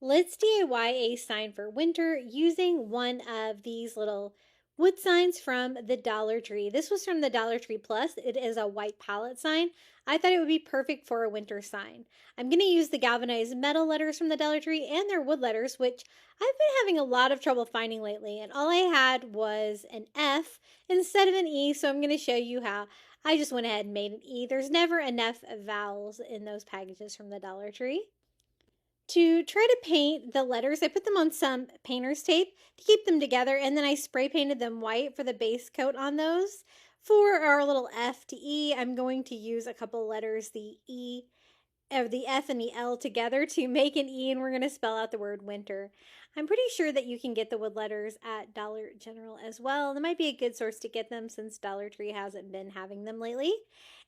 Let's DIY a sign for winter using one of these little wood signs from the Dollar Tree. This was from the Dollar Tree Plus. It is a white palette sign. I thought it would be perfect for a winter sign. I'm going to use the galvanized metal letters from the Dollar Tree and their wood letters, which I've been having a lot of trouble finding lately. And all I had was an F instead of an E, so I'm going to show you how I just went ahead and made an E. There's never enough vowels in those packages from the Dollar Tree. To try to paint the letters, I put them on some painter's tape to keep them together, and then I spray painted them white for the base coat on those. For our little F to E, I'm going to use a couple letters, the E of the F and the L together to make an E, and we're going to spell out the word winter. I'm pretty sure that you can get the wood letters at Dollar General as well. That might be a good source to get them since Dollar Tree hasn't been having them lately.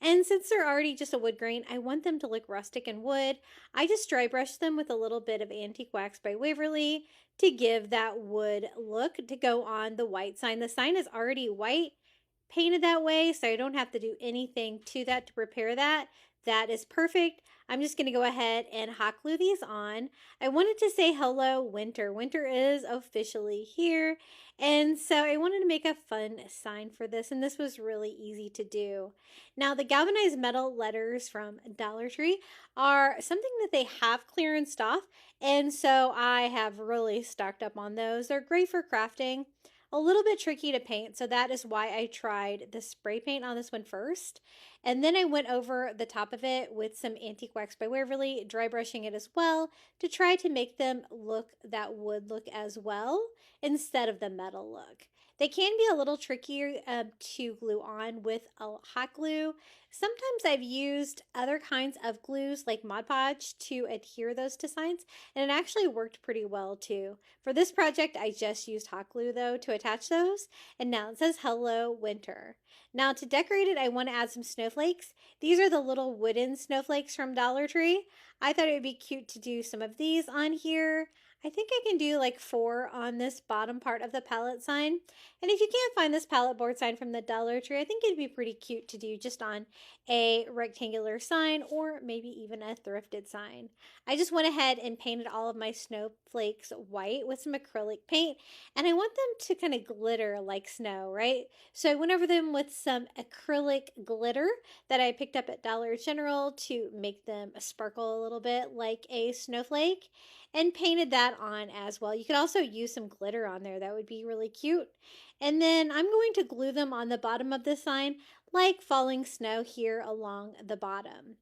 And since they're already just a wood grain, I want them to look rustic and wood. I just dry brushed them with a little bit of Antique Wax by Waverly to give that wood look to go on the white sign. The sign is already white painted that way, so I don't have to do anything to that to prepare that. That is perfect. I'm just going to go ahead and hot glue these on. I wanted to say hello winter. Winter is officially here. And so I wanted to make a fun sign for this, and this was really easy to do. Now, the galvanized metal letters from Dollar Tree are something that they have clearanced off, and so I have really stocked up on those. They're great for crafting. A little bit tricky to paint, so that is why I tried the spray paint on this one first. And then I went over the top of it with some Antique Wax by Waverly, dry brushing it as well to try to make them look that wood look as well instead of the metal look. They can be a little trickier to glue on with a hot glue. Sometimes I've used other kinds of glues like Mod Podge to adhere those to signs, and it actually worked pretty well too. For this project, I just used hot glue though to attach those, and now it says Hello Winter. Now to decorate it, I want to add some snowflakes. These are the little wooden snowflakes from Dollar Tree. I thought it would be cute to do some of these on here. I think I can do like 4 on this bottom part of the palette sign. And if you can't find this palette board sign from the Dollar Tree, I think it'd be pretty cute to do just on a rectangular sign or maybe even a thrifted sign. I just went ahead and painted all of my snowflakes white with some acrylic paint, and I want them to kind of glitter like snow, right? So I went over them with some acrylic glitter that I picked up at Dollar General to make them sparkle a little bit like a snowflake, and painted that on as well. You could also use some glitter on there. That would be really cute. And then I'm going to glue them on the bottom of the sign like falling snow here along the bottom.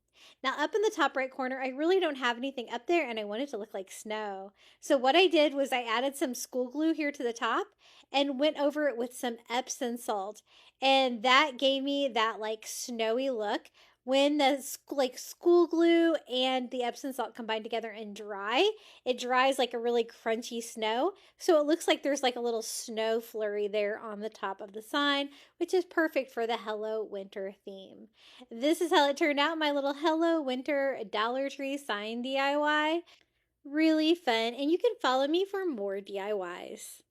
Now, up in the top right corner, I really don't have anything up there and I want it to look like snow. So, what I did was I added some school glue here to the top and went over it with some Epsom salt. And that gave me that like snowy look. When the like school glue and the Epsom salt combine together and dry, it dries like a really crunchy snow. So it looks like there's like a little snow flurry there on the top of the sign, which is perfect for the Hello Winter theme. This is how it turned out, my little Hello Winter Dollar Tree sign DIY. Really fun, and you can follow me for more DIYs.